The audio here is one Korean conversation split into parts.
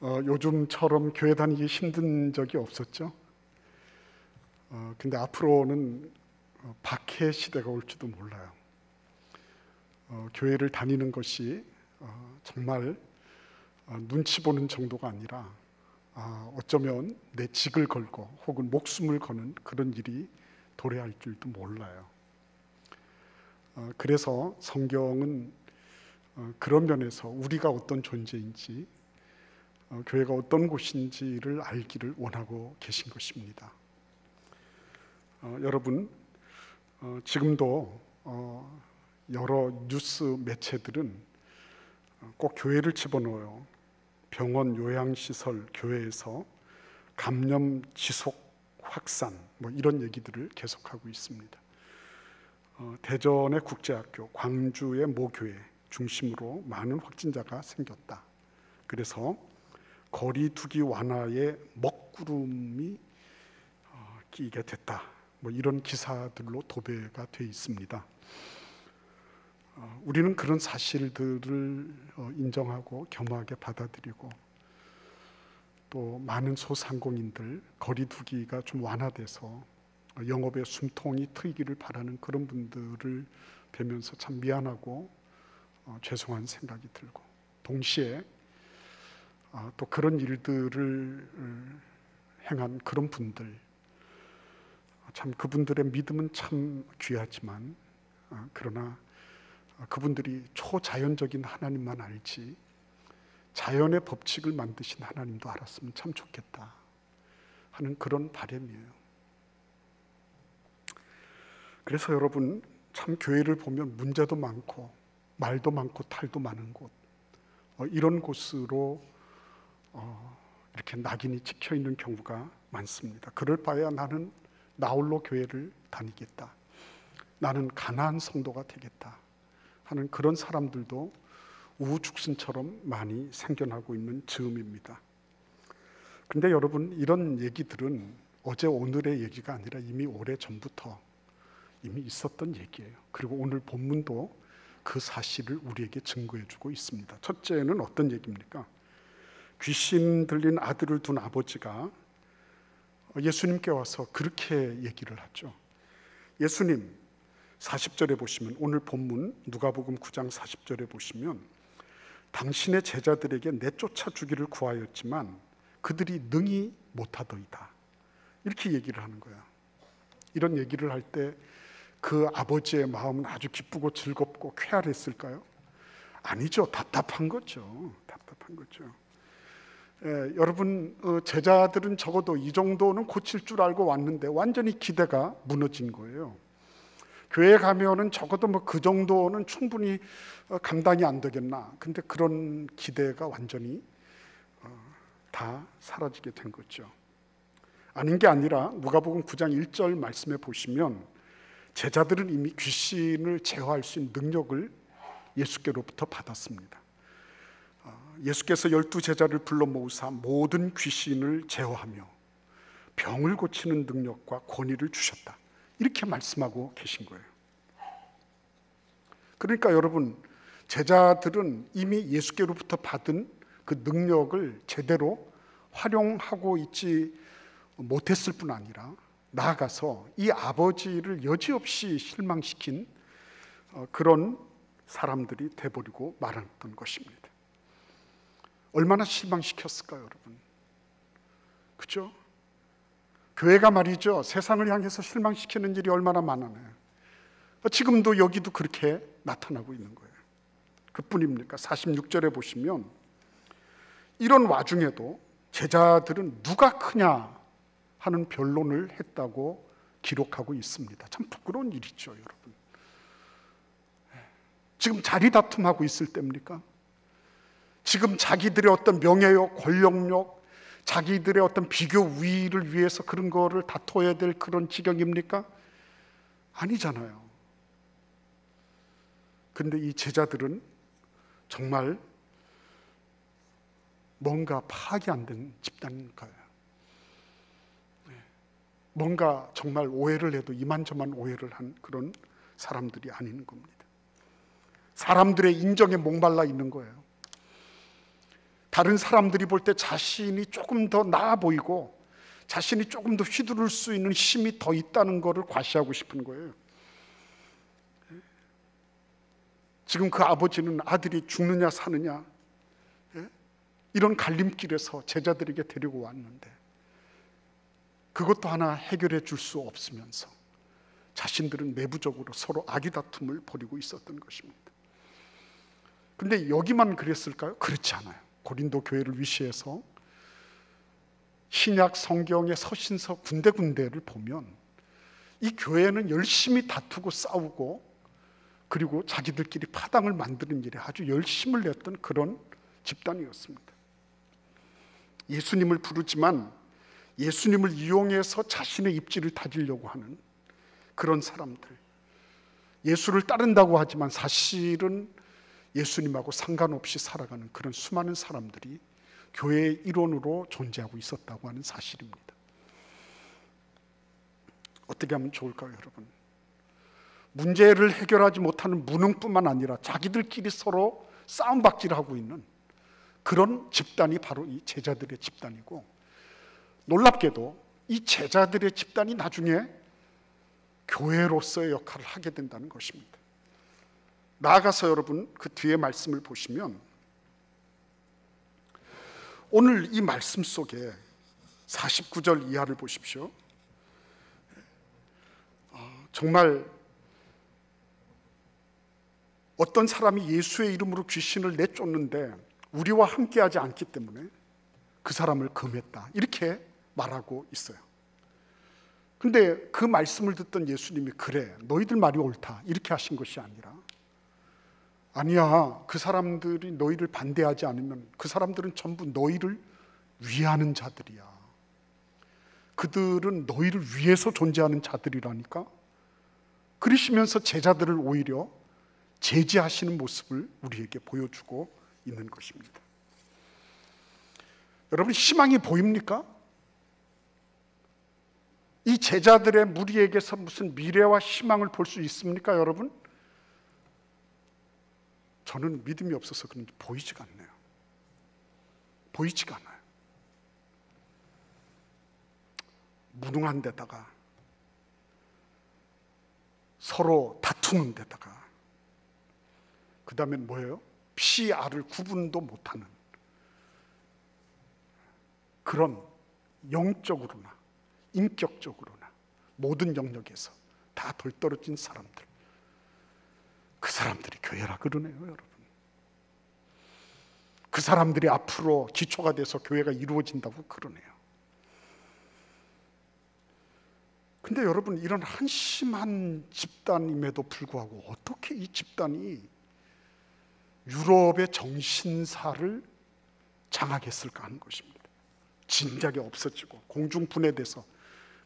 요즘처럼 교회 다니기 힘든 적이 없었죠. 근데 앞으로는 박해 시대가 올지도 몰라요. 교회를 다니는 것이 정말 눈치 보는 정도가 아니라 어쩌면 내 직을 걸고 혹은 목숨을 거는 그런 일이 도래할 줄도 몰라요. 그래서 성경은 그런 면에서 우리가 어떤 존재인지, 교회가 어떤 곳인지를 알기를 원하고 계신 것입니다. 여러분, 지금도 여러 뉴스 매체들은 꼭 교회를 집어넣어요. 병원, 요양시설, 교회에서 감염 지속 확산 이런 얘기들을 계속하고 있습니다. 대전의 국제학교, 광주의 모교회 중심으로 많은 확진자가 생겼다. 그래서 거리 두기 완화에 먹구름이 끼게 됐다. 이런 기사들로 도배가 돼 있습니다. 우리는 그런 사실들을 인정하고 겸허하게 받아들이고, 또 많은 소상공인들 거리 두기가 좀 완화돼서 영업에 숨통이 트이기를 바라는 그런 분들을 뵈면서 참 미안하고 죄송한 생각이 들고, 동시에 또 그런 일들을 행한 그런 분들, 참 그분들의 믿음은 참 귀하지만 그러나 그분들이 초자연적인 하나님만 알지 자연의 법칙을 만드신 하나님도 알았으면 참 좋겠다 하는 그런 바람이에요. 그래서 여러분, 참 교회를 보면 문제도 많고 말도 많고 탈도 많은 곳, 이런 곳으로 이렇게 낙인이 찍혀 있는 경우가 많습니다. 그럴 바에야 나는 나홀로 교회를 다니겠다, 나는 가나안 성도가 되겠다 하는 그런 사람들도 우후죽순처럼 많이 생겨나고 있는 즈음입니다. 그런데 여러분, 이런 얘기들은 어제 오늘의 얘기가 아니라 이미 오래전부터 이미 있었던 얘기예요. 그리고 오늘 본문도 그 사실을 우리에게 증거해주고 있습니다. 첫째는 어떤 얘기입니까? 귀신 들린 아들을 둔 아버지가 예수님께 와서 그렇게 얘기를 하죠. 예수님, 40절에 보시면, 오늘 본문 누가복음 9장 40절에 보시면, 당신의 제자들에게 내쫓아 주기를 구하였지만 그들이 능히 못하더이다, 이렇게 얘기를 하는 거야. 이런 얘기를 할 때 그 아버지의 마음은 아주 기쁘고 즐겁고 쾌활했을까요? 아니죠. 답답한 거죠. 답답한 거죠. 여러분, 제자들은 적어도 이 정도는 고칠 줄 알고 왔는데 완전히 기대가 무너진 거예요. 교회 가면은 적어도 그 정도는 충분히 감당이 안 되겠나. 근데 그런 기대가 완전히 다 사라지게 된 거죠. 아닌 게 아니라 누가복음 9장 1절 말씀에 보시면, 제자들은 이미 귀신을 제어할 수 있는 능력을 예수께로부터 받았습니다. 예수께서 12제자를 불러 모으사 모든 귀신을 제어하며 병을 고치는 능력과 권위를 주셨다, 이렇게 말씀하고 계신 거예요. 그러니까 여러분, 제자들은 이미 예수께로부터 받은 그 능력을 제대로 활용하고 있지 못했을 뿐 아니라 나아가서 이 아버지를 여지없이 실망시킨 그런 사람들이 돼버리고 말았던 것입니다. 얼마나 실망시켰을까요, 여러분? 그죠? 교회가 말이죠, 세상을 향해서 실망시키는 일이 얼마나 많아요. 지금도 여기도 그렇게 나타나고 있는 거예요. 그뿐입니까? 46절에 보시면, 이런 와중에도 제자들은 누가 크냐 하는 변론을 했다고 기록하고 있습니다. 참 부끄러운 일이죠, 여러분. 지금 자리 다툼하고 있을 때입니까? 지금 자기들의 어떤 명예욕, 권력욕, 자기들의 어떤 비교 우위를 위해서 그런 거를 다퉈야 될 그런 지경입니까? 아니잖아요. 근데 이 제자들은 정말 뭔가 파악이 안 된 집단인 거예요. 뭔가 정말 오해를 해도 이만저만 오해를 한 그런 사람들이 아닌 겁니다. 사람들의 인정에 목말라 있는 거예요. 다른 사람들이 볼 때 자신이 조금 더 나아 보이고 자신이 조금 더 휘두를 수 있는 힘이 더 있다는 것을 과시하고 싶은 거예요. 지금 그 아버지는 아들이 죽느냐 사느냐 이런 갈림길에서 제자들에게 데리고 왔는데 그것도 하나 해결해 줄 수 없으면서 자신들은 내부적으로 서로 아기다툼을 벌이고 있었던 것입니다. 근데 여기만 그랬을까요? 그렇지 않아요. 고린도 교회를 위시해서 신약 성경의 서신서 군데군데를 보면 이 교회는 열심히 다투고 싸우고 그리고 자기들끼리 파당을 만드는 일에 아주 열심을 냈던 그런 집단이었습니다. 예수님을 부르지만 예수님을 이용해서 자신의 입지를 다지려고 하는 그런 사람들, 예수를 따른다고 하지만 사실은 예수님하고 상관없이 살아가는 그런 수많은 사람들이 교회의 일원으로 존재하고 있었다고 하는 사실입니다. 어떻게 하면 좋을까요, 여러분? 문제를 해결하지 못하는 무능뿐만 아니라 자기들끼리 서로 싸움박질하고 있는 그런 집단이 바로 이 제자들의 집단이고, 놀랍게도 이 제자들의 집단이 나중에 교회로서의 역할을 하게 된다는 것입니다. 나아가서 여러분 그 뒤에 말씀을 보시면 오늘 이 말씀 속에 49절 이하를 보십시오. 정말 어떤 사람이 예수의 이름으로 귀신을 내쫓는데 우리와 함께하지 않기 때문에 그 사람을 금했다, 이렇게 말하고 있어요. 근데 그 말씀을 듣던 예수님이 그래, 너희들 말이 옳다, 이렇게 하신 것이 아니라, 아니야, 그 사람들이 너희를 반대하지 않으면 그 사람들은 전부 너희를 위하는 자들이야. 그들은 너희를 위해서 존재하는 자들이라니까. 그러시면서 제자들을 오히려 제지하시는 모습을 우리에게 보여주고 있는 것입니다. 여러분, 희망이 보입니까? 이 제자들의 무리에게서 무슨 미래와 희망을 볼 수 있습니까, 여러분? 저는 믿음이 없어서 그런지 보이지가 않네요. 보이지가 않아요. 무능한 데다가 서로 다투는 데다가 그 다음엔 뭐예요? 피, 알을 구분도 못하는 그런 영적으로나 인격적으로나 모든 영역에서 다 덜떨어진 사람들, 그 사람들이 교회라 그러네요, 여러분. 그 사람들이 앞으로 기초가 돼서 교회가 이루어진다고 그러네요. 근데 여러분, 이런 한심한 집단임에도 불구하고 어떻게 이 집단이 유럽의 정신사를 장악했을까 하는 것입니다. 진작에 없어지고 공중 분해돼서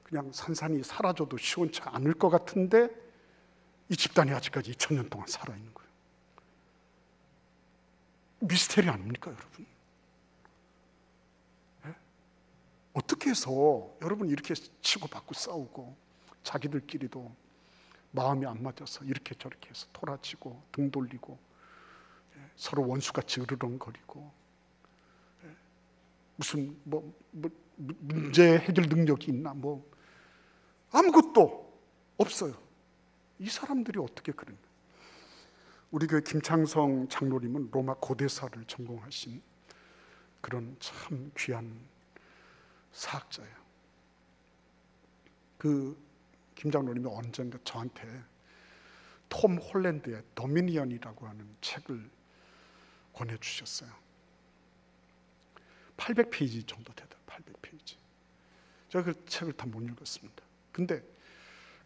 그냥 산산이 사라져도 시원치 않을 것 같은데 이 집단이 아직까지 2000년 동안 살아있는 거예요. 미스테리 아닙니까, 여러분? 네? 어떻게 해서 여러분 이렇게 치고받고 싸우고 자기들끼리도 마음이 안 맞아서 이렇게 저렇게 해서 토라지고 등 돌리고 서로 원수같이 으르렁거리고 무슨 문제 해결 능력이 있나, 아무것도 없어요. 이 사람들이 어떻게 그랬나? 우리 교회 김창성 장로님은 로마 고대사를 전공하신 그런 참 귀한 사학자예요. 그 김 장로님이 언젠가 저한테 톰 홀랜드의 도미니언이라고 하는 책을 권해주셨어요. 800페이지 정도 되다. 800페이지. 제가 그 책을 다 못 읽었습니다. 근데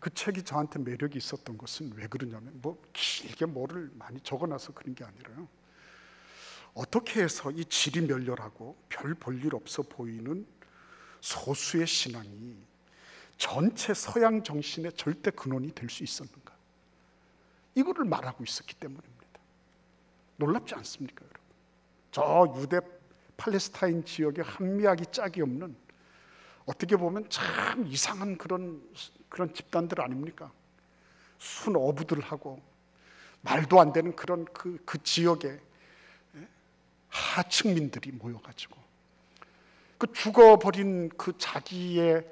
그 책이 저한테 매력이 있었던 것은 왜 그러냐면 길게 뭐를 많이 적어놔서 그런 게 아니라요, 어떻게 해서 이 질이 멸렬하고 별 볼일 없어 보이는 소수의 신앙이 전체 서양 정신의 절대 근원이 될 수 있었는가, 이거를 말하고 있었기 때문입니다. 놀랍지 않습니까, 여러분? 저 유대 팔레스타인 지역에 한미학이 짝이 없는, 어떻게 보면 참 이상한 그런 집단들 아닙니까? 순 어부들하고 말도 안 되는 그런 그 지역에 하층민들이 모여가지고 그 죽어버린 그 자기의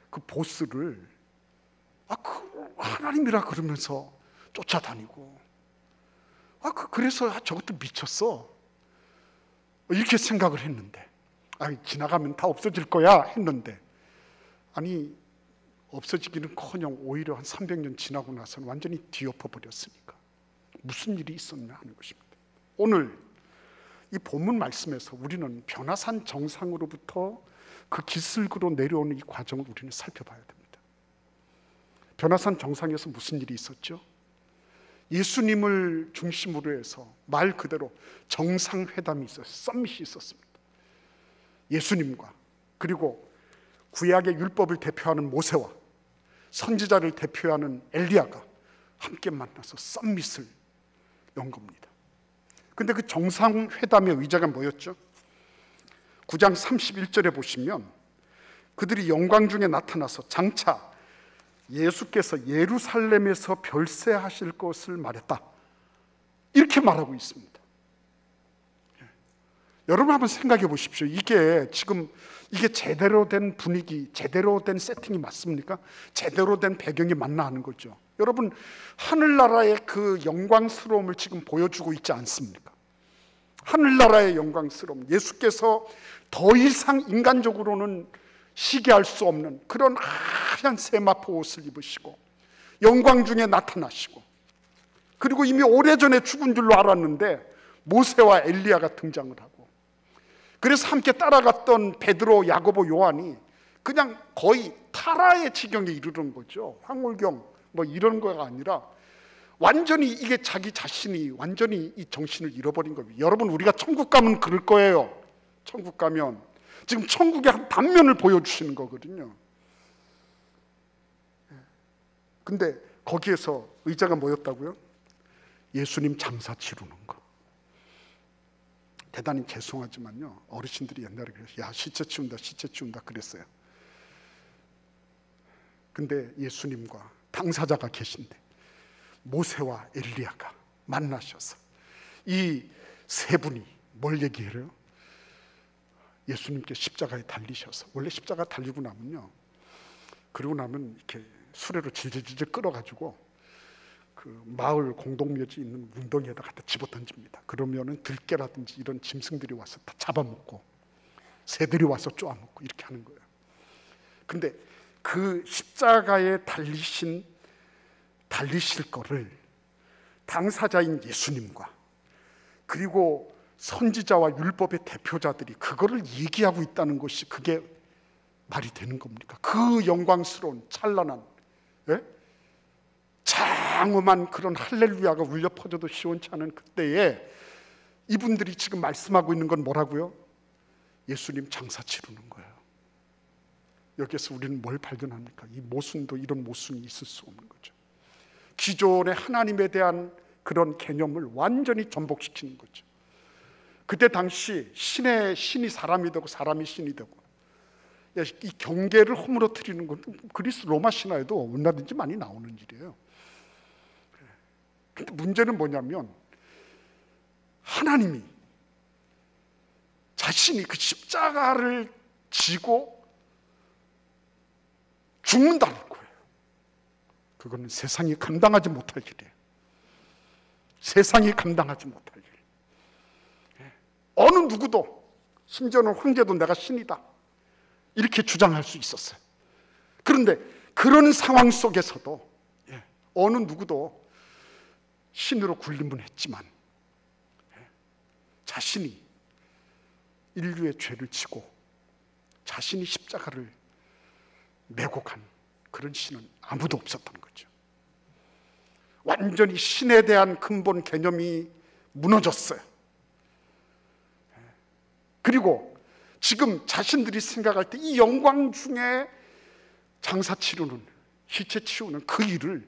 그 보스를 그 하나님이라 그러면서 쫓아다니고 그래서 저것도 미쳤어 이렇게 생각을 했는데 지나가면 다 없어질 거야 했는데 아니 없어지기는커녕 오히려 한 300년 지나고 나서는 완전히 뒤엎어 버렸으니까 무슨 일이 있었냐 하는 것입니다. 오늘 이 본문 말씀에서 우리는 변화산 정상으로부터 그 기슭으로 내려오는 이 과정을 우리는 살펴봐야 됩니다. 변화산 정상에서 무슨 일이 있었죠? 예수님을 중심으로 해서 말 그대로 정상회담이 있었어요. 썸밋이 있었습니다. 예수님과 그리고 구약의 율법을 대표하는 모세와 선지자를 대표하는 엘리야가 함께 만나서 썸밋을 연 겁니다. 근데 그 정상회담의 의제가 뭐였죠? 9장 31절에 보시면 그들이 영광 중에 나타나서 장차 예수께서 예루살렘에서 별세하실 것을 말했다 이렇게 말하고 있습니다. 여러분 한번 생각해 보십시오. 이게 지금 제대로 된 분위기, 제대로 된 세팅이 맞습니까? 제대로 된 배경이 맞나 하는 거죠. 여러분 하늘나라의 그 영광스러움을 지금 보여주고 있지 않습니까? 하늘나라의 영광스러움, 예수께서 더 이상 인간적으로는 시기할 수 없는 그런 하얀 세마포 옷을 입으시고 영광 중에 나타나시고 그리고 이미 오래전에 죽은 줄로 알았는데 모세와 엘리야가 등장을 하고 그래서 함께 따라갔던 베드로, 야고보, 요한이 그냥 거의 타라의 지경에 이르는 거죠. 황홀경 뭐 이런 거가 아니라 완전히 이게 자기 자신이 완전히 이 정신을 잃어버린 겁니다. 여러분 우리가 천국 가면 그럴 거예요. 천국 가면 지금 천국의 한 단면을 보여주시는 거거든요. 근데 거기에서 의자가 뭐였다고요? 예수님 장사 치르는 거. 대단히 죄송하지만요 어르신들이 옛날에 그랬어요. 야 시체 치운다 그랬어요. 근데 예수님과 당사자가 계신데 모세와 엘리야가 만나셔서 이 세 분이 뭘 얘기해요? 예수님께 십자가에 달리셔서 원래 십자가 달리고 나면요 그러고 나면 이렇게 수레로 질질질 끌어가지고 그 마을 공동묘지 있는 웅덩이에다 갖다 집어던집니다. 그러면은 들깨라든지 이런 짐승들이 와서 다 잡아먹고 새들이 와서 쪼아먹고 이렇게 하는 거예요. 근데 그 십자가에 달리실 거를 당사자인 예수님과 그리고 선지자와 율법의 대표자들이 그거를 얘기하고 있다는 것이 그게 말이 되는 겁니까? 그 영광스러운 찬란한 장엄한 그런 할렐루야가 울려 퍼져도 시원치 않은 그때에 이분들이 지금 말씀하고 있는 건 뭐라고요? 예수님 장사 치르는 거예요. 여기에서 우리는 뭘 발견합니까? 이 모순도 이런 모순이 있을 수 없는 거죠. 기존의 하나님에 대한 그런 개념을 완전히 전복시키는 거죠. 그때 당시 신이 사람이 되고 사람이 신이 되고 이 경계를 허물어뜨리는 건 그리스 로마 신화에도 얼마든지 많이 나오는 일이에요. 근데 문제는 뭐냐면 하나님이 자신이 그 십자가를 지고 죽는다는 거예요. 그거는 세상이 감당하지 못할 일이에요. 세상이 감당하지 못할 일. 어느 누구도 심지어는 황제도 내가 신이다 이렇게 주장할 수 있었어요. 그런데 그런 상황 속에서도 어느 누구도 신으로 군림은 했지만 자신이 인류의 죄를 지고 자신이 십자가를 메고 간 그런 신은 아무도 없었던 거죠. 완전히 신에 대한 근본 개념이 무너졌어요. 그리고 지금 자신들이 생각할 때 이 영광 중에 장사 치르는, 시체 치우는 그 일을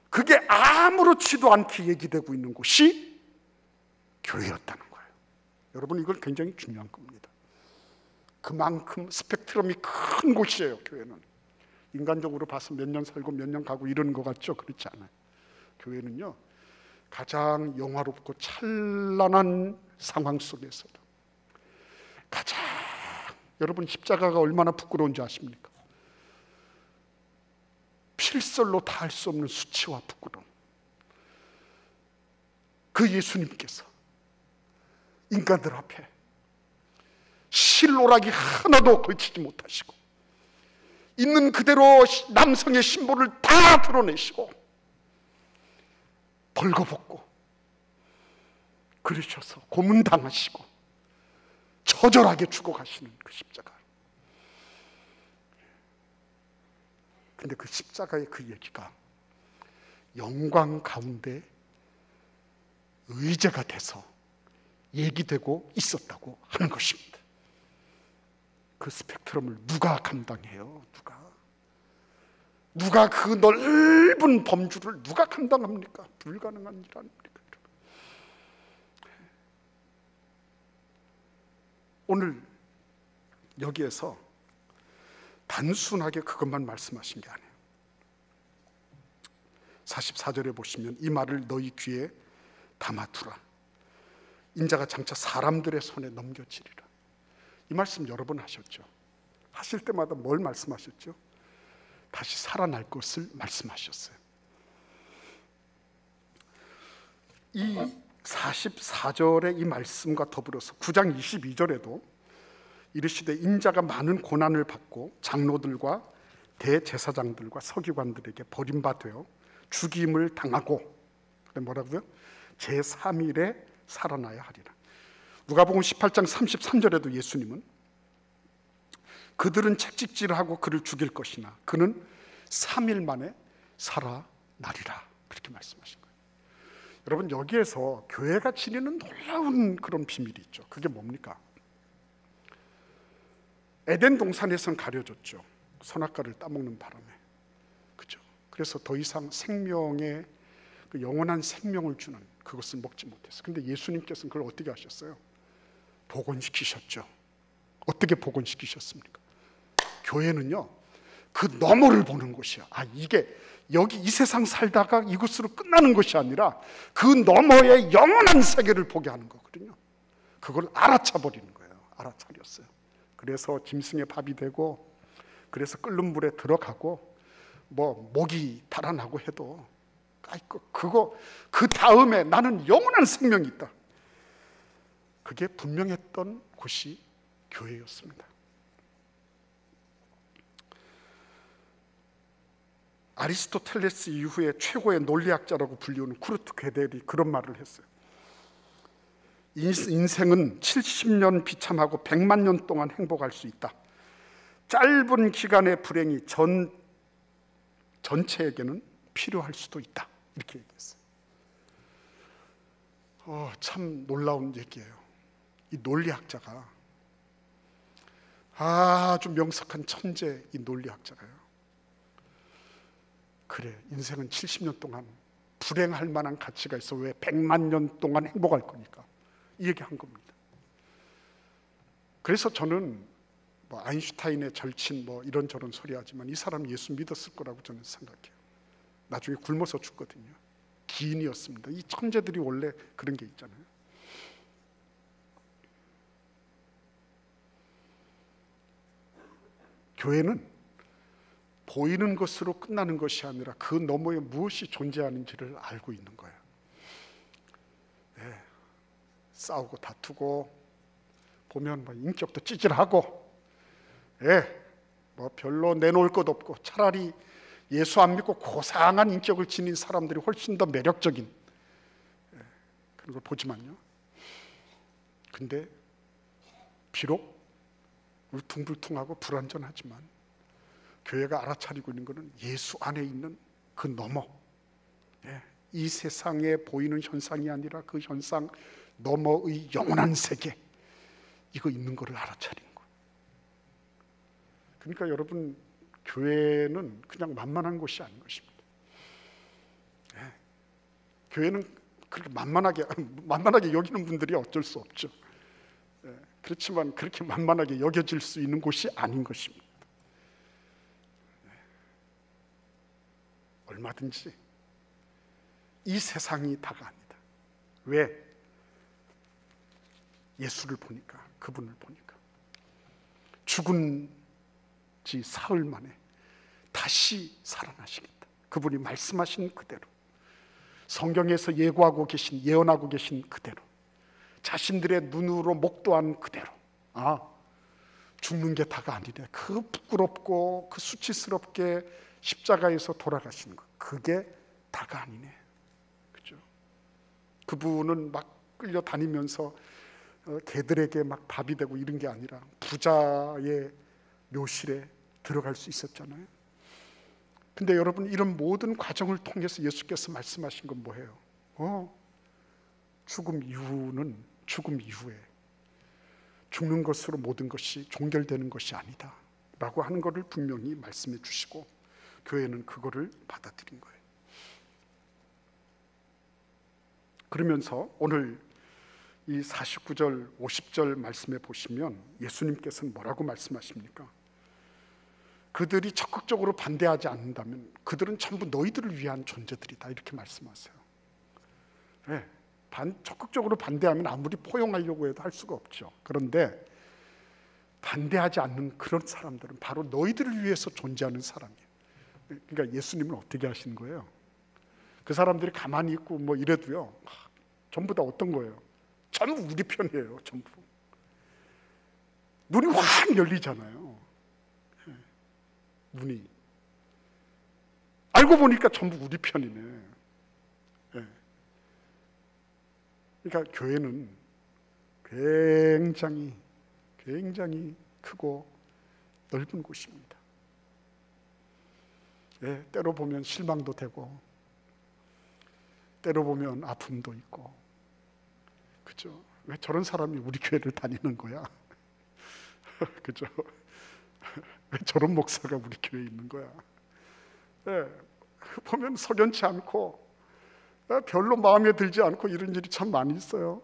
그게 아무렇지도 않게 얘기되고 있는 곳이 교회였다는 거예요. 여러분 이걸 굉장히 중요한 겁니다. 그만큼 스펙트럼이 큰 곳이에요. 교회는 인간적으로 봐서 몇 년 살고 몇 년 가고 이러는 것 같죠? 그렇지 않아요. 교회는요 가장 영화롭고 찬란한 상황 속에서도 가장 여러분 십자가가 얼마나 부끄러운 줄 아십니까? 필설로 다 할 수 없는 수치와 부끄러움. 그 예수님께서 인간들 앞에 실오라기 하나도 걸치지 못하시고 있는 그대로 남성의 심보를 다 드러내시고 벌거벗고 그러셔서 고문당하시고 처절하게 죽어가시는 그 십자가. 근데 그 십자가의 그 얘기가 영광 가운데 의제가 돼서 얘기되고 있었다고 하는 것입니다. 그 스펙트럼을 누가 감당해요? 누가 그 넓은 범주를 누가 감당합니까? 불가능한 일 아닙니까? 오늘 여기에서 단순하게 그것만 말씀하신 게 아니에요. 44절에 보시면 이 말을 너희 귀에 담아두라. 인자가 장차 사람들의 손에 넘겨지리라. 이 말씀 여러 번 하셨죠. 하실 때마다 뭘 말씀하셨죠? 다시 살아날 것을 말씀하셨어요. 이 44절의 이 말씀과 더불어서 9장 22절에도 이르시되 인자가 많은 고난을 받고 장로들과 대제사장들과 서기관들에게 버림받아 죽임을 당하고 뭐라고요? 제3일에 살아나야 하리라. 누가복음 18장 33절에도 예수님은 그들은 채찍질하고 그를 죽일 것이나 그는 3일 만에 살아나리라, 그렇게 말씀하신 거예요. 여러분, 여기에서 교회가 지니는 놀라운 그런 비밀이 있죠. 그게 뭡니까? 에덴 동산에선 가려졌죠. 선악과를 따먹는 바람에. 그죠? 그래서 더 이상 생명의 그 영원한 생명을 주는 그것을 먹지 못했어요. 근데 예수님께서는 그걸 어떻게 하셨어요? 복원시키셨죠. 어떻게 복원시키셨습니까? 교회는요, 그 너머를 보는 것이야. 이게 여기 이 세상 살다가 이것으로 끝나는 것이 아니라 그 너머의 영원한 세계를 보게 하는 거거든요. 그걸 알아차 버리는 거예요. 알아차렸어요. 그래서 짐승의 밥이 되고, 그래서 끓는 물에 들어가고, 뭐 목이 달아나고 해도 그거 그 다음에 나는 영원한 생명이 있다. 그게 분명했던 곳이 교회였습니다. 아리스토텔레스 이후에 최고의 논리학자라고 불리우는 쿠르트 게델이 그런 말을 했어요. 인생은 70년 비참하고 100만 년 동안 행복할 수 있다. 짧은 기간의 불행이 전체에게는 필요할 수도 있다. 이렇게 얘기했어요. 참 놀라운 얘기예요. 이 논리학자가 아주 명석한 천재, 이 논리학자가요, 그래, 인생은 70년 동안 불행할 만한 가치가 있어. 왜 100만 년 동안 행복할 거니까. 이 얘기한 겁니다. 그래서 저는 뭐 아인슈타인의 절친 뭐 이런저런 소리 하지만 이 사람 예수 믿었을 거라고 저는 생각해요. 나중에 굶어서 죽거든요. 기인이었습니다. 이 천재들이 원래 그런 게 있잖아요. 교회는 보이는 것으로 끝나는 것이 아니라 그 너머에 무엇이 존재하는지를 알고 있는 거예요. 네. 싸우고 다투고 보면 뭐 인격도 찌질하고, 뭐 별로 내놓을 것 없고, 차라리 예수 안 믿고 고상한 인격을 지닌 사람들이 훨씬 더 매력적인 그런 걸 보지만요. 근데 비록 울퉁불퉁하고 불완전하지만 교회가 알아차리고 있는 것은 예수 안에 있는 그 너머, 이 세상에 보이는 현상이 아니라 그 현상 너머의 영원한 세계, 이거 있는 것을 알아차리는 거예요. 그러니까 여러분, 교회는 그냥 만만한 곳이 아닌 것입니다. 교회는 그렇게 만만하게 여기는 분들이 어쩔 수 없죠. 그렇지만 그렇게 만만하게 여겨질 수 있는 곳이 아닌 것입니다. 얼마든지 이 세상이 다가옵니다. 왜? 예수를 보니까, 그분을 보니까 죽은 지 사흘 만에 다시 살아나시겠다. 그분이 말씀하신 그대로, 성경에서 예언하고 계신 그대로, 자신들의 눈으로 목도한 그대로, 죽는 게 다가 아니래. 그 부끄럽고 그 수치스럽게 십자가에서 돌아가시는 것, 그게 다가 아니네. 그죠? 그분은 막 끌려다니면서 개들에게 막 밥이 되고 이런 게 아니라 부자의 묘실에 들어갈 수 있었잖아요. 근데 여러분, 이런 모든 과정을 통해서 예수께서 말씀하신 건 뭐예요? 죽음 이후에 죽는 것으로 모든 것이 종결되는 것이 아니다 라고 하는 것을 분명히 말씀해 주시고, 교회는 그거를 받아들인 거예요. 그러면서 오늘 이 49절 50절 말씀에 보시면 예수님께서는 뭐라고 말씀하십니까? 그들이 적극적으로 반대하지 않는다면 그들은 전부 너희들을 위한 존재들이다, 이렇게 말씀하세요. 네, 적극적으로 반대하면 아무리 포용하려고 해도 할 수가 없죠. 그런데 반대하지 않는 그런 사람들은 바로 너희들을 위해서 존재하는 사람이에요. 그러니까 예수님은 어떻게 하시는 거예요? 그 사람들이 가만히 있고 뭐 이래도요, 전부 다 어떤 거예요? 전부 우리 편이에요. 전부 눈이 확 열리잖아요. 눈이 알고 보니까 전부 우리 편이네. 그러니까 교회는 굉장히 크고 넓은 곳입니다. 때로 보면 실망도 되고, 때로 보면 아픔도 있고, 그죠? 왜 저런 사람이 우리 교회를 다니는 거야? 그죠? 왜 저런 목사가 우리 교회에 있는 거야? 보면 석연치 않고 별로 마음에 들지 않고 이런 일이 참 많이 있어요.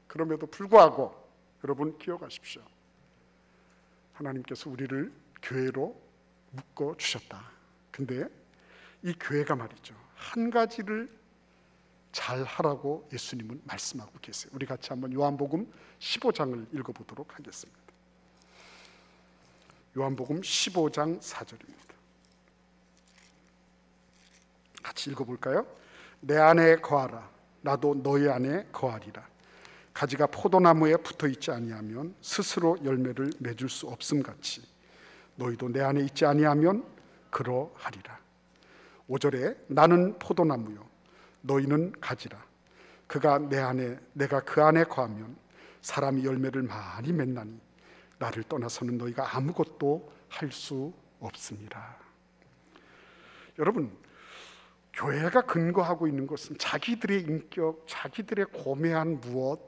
그럼에도 불구하고 여러분 기억하십시오. 하나님께서 우리를 교회로 묶어 주셨다. 근데 이 교회가 말이죠, 한 가지를 잘 하라고 예수님은 말씀하고 계세요. 우리 같이 한번 요한복음 15장을 읽어보도록 하겠습니다. 요한복음 15장 4절입니다. 같이 읽어볼까요? 내 안에 거하라. 나도 너희 안에 거하리라. 가지가 포도나무에 붙어있지 아니하면 스스로 열매를 맺을 수 없음같이 너희도 내 안에 있지 아니하면 그러하리라. 5절에 나는 포도나무요 너희는 가지라. 그가 내 안에 내가 그 안에 거하면 사람이 열매를 많이 맺나니 나를 떠나서는 너희가 아무것도 할 수 없습니다. 여러분, 교회가 근거하고 있는 것은 자기들의 인격, 자기들의 고매한 무엇,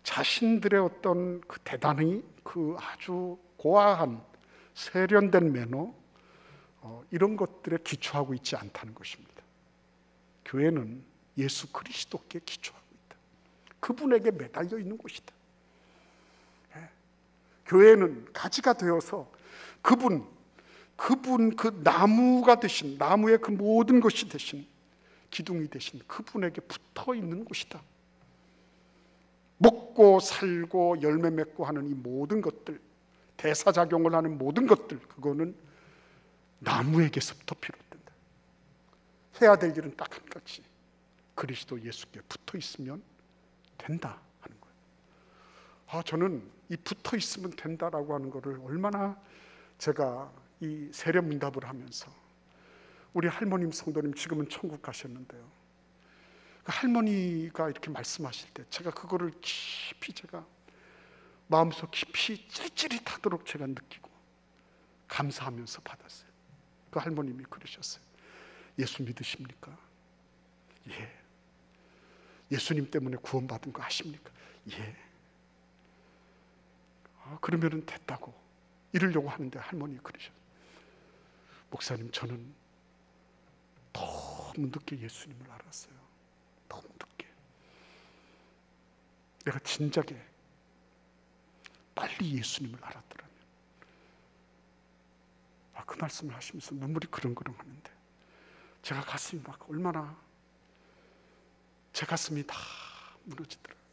자신들의 어떤 그 대단히 그 아주 고아한 세련된 매너, 이런 것들에 기초하고 있지 않다는 것입니다. 교회는 예수 그리스도께 기초하고 있다. 그분에게 매달려 있는 곳이다. 교회는 가지가 되어서 그분 그 나무가 되신, 나무의 그 모든 것이 되신, 기둥이 되신 그분에게 붙어 있는 곳이다. 먹고 살고 열매 맺고 하는 이 모든 것들, 대사작용을 하는 모든 것들, 그거는 나무에게서부터 비롯된다. 해야 될 일은 딱 한 가지, 그리스도 예수께 붙어 있으면 된다 하는 거예요. 저는 이 붙어 있으면 된다라고 하는 거를 얼마나 제가 이 세례문답을 하면서, 우리 할머님 성도님 지금은 천국 가셨는데요, 그 할머니가 이렇게 말씀하실 때 제가 그거를 깊이 제가 마음속 깊이 찔찔하도록 제가 느끼고 감사하면서 받았어요. 그 할머님이 그러셨어요. 예수 믿으십니까? 예. 예수님 때문에 구원받은 거 아십니까? 예. 그러면은 됐다고 이러려고 하는데 할머니 그러셨어요. 목사님, 저는 너무 늦게 예수님을 알았어요. 너무 늦게. 내가 진작에 빨리 예수님을 알았더라면. 그 말씀을 하시면서 눈물이 그렁그렁 하는데 제가 가슴이 막 얼마나, 제 가슴이 다 무너지더라고요.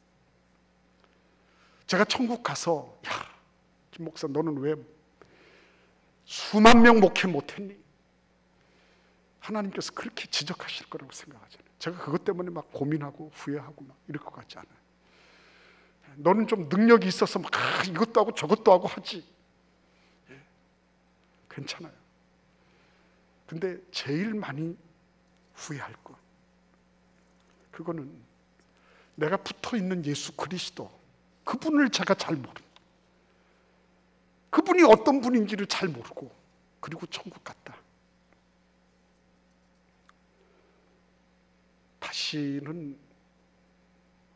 제가 천국 가서 야, 김 목사 너는 왜 수만 명 목회 못했니? 하나님께서 그렇게 지적하실 거라고 생각하잖아요. 제가 그것 때문에 막 고민하고 후회하고 막 이럴 것 같지 않아요. 너는 좀 능력이 있어서 막 이것도 하고 저것도 하고 하지. 괜찮아요. 근데 제일 많이 후회할 거, 그거는 내가 붙어있는 예수 그리스도, 그분을 제가 잘 모르고, 그분이 어떤 분인지를 잘 모르고, 그리고 천국 갔다. 다시는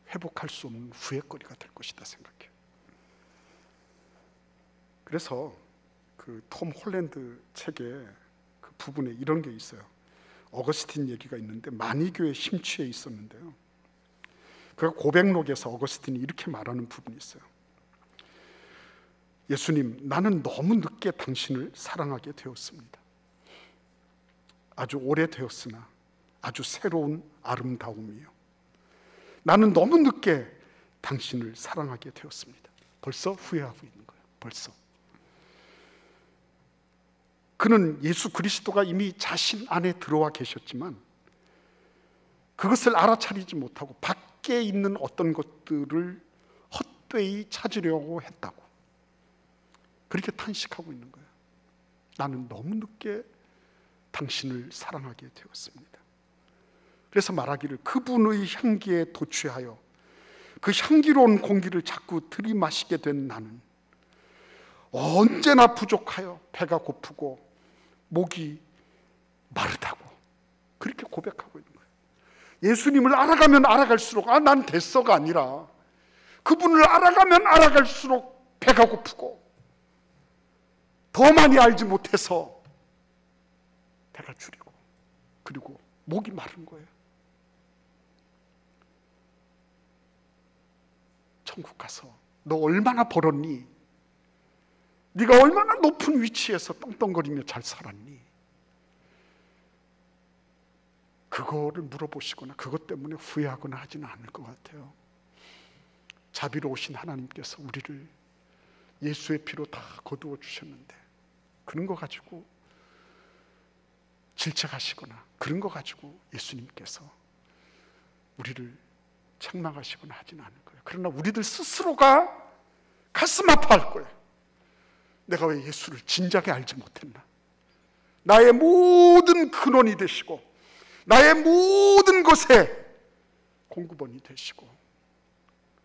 회복할 수 없는 후회거리가 될 것이다 생각해요. 그래서 그 톰 홀랜드 책에 그 부분에 이런 게 있어요. 어거스틴 얘기가 있는데, 만이교에 심취해 있었는데요, 그 고백록에서 어거스틴이 이렇게 말하는 부분이 있어요. 예수님, 나는 너무 늦게 당신을 사랑하게 되었습니다. 아주 오래되었으나 아주 새로운 아름다움이요, 나는 너무 늦게 당신을 사랑하게 되었습니다. 벌써 후회하고 있는 거예요. 벌써. 그는 예수 그리스도가 이미 자신 안에 들어와 계셨지만 그것을 알아차리지 못하고 밖에 있는 어떤 것들을 헛되이 찾으려고 했다고, 그렇게 탄식하고 있는 거예요. 나는 너무 늦게 당신을 사랑하게 되었습니다. 그래서 말하기를, 그분의 향기에 도취하여 그 향기로운 공기를 자꾸 들이마시게 된 나는 언제나 부족하여 배가 고프고 목이 마르다고, 그렇게 고백하고 있는 거예요. 예수님을 알아가면 알아갈수록 난 됐어가 아니라, 그분을 알아가면 알아갈수록 배가 고프고 더 많이 알지 못해서 배가 줄이고 그리고 목이 마른 거예요. 천국 가서 너 얼마나 벌었니? 네가 얼마나 높은 위치에서 떵떵거리며 잘 살았니? 그거를 물어보시거나 그것 때문에 후회하거나 하지는 않을 것 같아요. 자비로우신 하나님께서 우리를 예수의 피로 다 거두어 주셨는데, 그런 거 가지고 질책하시거나 그런 거 가지고 예수님께서 우리를 책망하시거나 하지는 않을 거예요. 그러나 우리들 스스로가 가슴 아파할 거예요. 내가 왜 예수를 진작에 알지 못했나? 나의 모든 근원이 되시고 나의 모든 것에 공급원이 되시고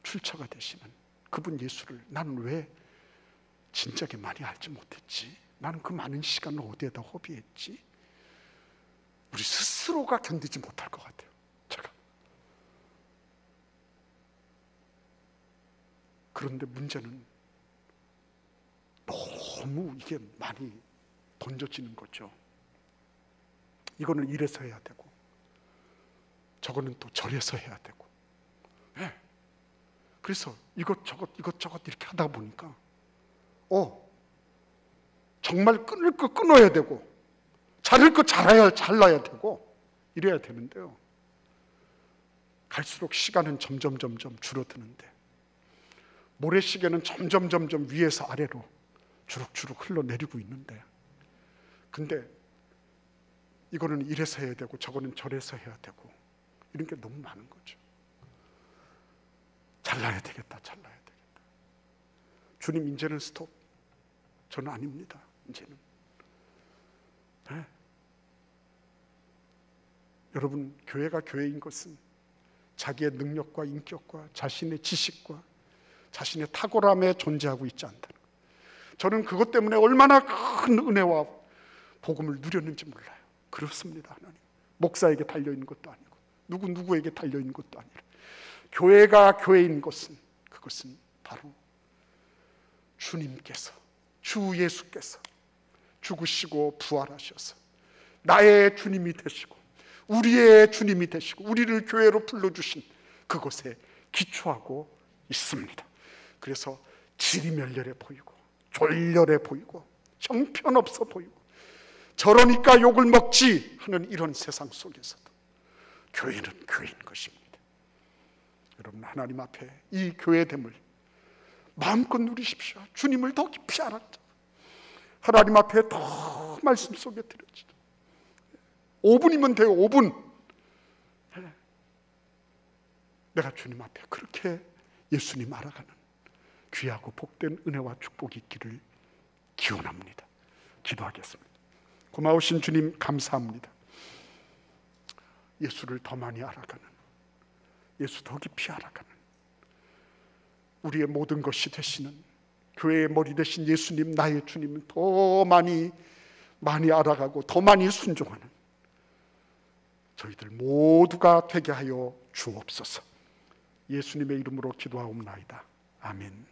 출처가 되시는 그분 예수를 나는 왜 진작에 많이 알지 못했지? 나는 그 많은 시간을 어디에다 허비했지? 우리 스스로가 견디지 못할 것 같아요. 제가. 그런데 문제는 너무 이게 많이 던져지는 거죠. 이거는 이래서 해야 되고 저거는 또 저래서 해야 되고, 네. 그래서 이것저것 이렇게 하다 보니까 정말 끊을 거 끊어야 되고 잘할 거 잘라야 되고 이래야 되는데요, 갈수록 시간은 점점 줄어드는데 모래시계는 점점 위에서 아래로 주룩주룩 흘러내리고 있는데, 근데 이거는 이래서 해야 되고 저거는 저래서 해야 되고 이런 게 너무 많은 거죠. 잘라야 되겠다. 주님, 이제는 스톱. 저는 아닙니다. 이제는. 네. 여러분, 교회가 교회인 것은 자기의 능력과 인격과 자신의 지식과 자신의 탁월함에 존재하고 있지 않다는 거예요. 저는 그것 때문에 얼마나 큰 은혜와 복음을 누렸는지 몰라요. 그렇습니다. 하나님, 목사에게 달려있는 것도 아니고 누구에게 달려있는 것도 아니라 교회가 교회인 것은, 그것은 바로 주님께서, 주 예수께서 죽으시고 부활하셔서 나의 주님이 되시고 우리의 주님이 되시고 우리를 교회로 불러주신 그것에 기초하고 있습니다. 그래서 질이 멸렬해 보이고 졸렬해 보이고 형편없어 보이고 저러니까 욕을 먹지 하는 이런 세상 속에서도 교회는 교회인 것입니다. 여러분, 하나님 앞에 이 교회됨을 마음껏 누리십시오. 주님을 더 깊이 알았죠. 하나님 앞에 더 말씀 속에 들여지죠. 5분이면 돼요. 5분. 내가 주님 앞에 그렇게 예수님 알아가는 귀하고 복된 은혜와 축복이 있기를 기원합니다. 기도하겠습니다. 고마우신 주님 감사합니다. 예수를 더 많이 알아가는, 예수 더 깊이 알아가는 우리의 모든 것이 되시는 교회의 머리 되신 예수님, 나의 주님은 더 많이 알아가고 더 많이 순종하는 저희들 모두가 되게 하여 주옵소서. 예수님의 이름으로 기도하옵나이다. 아멘.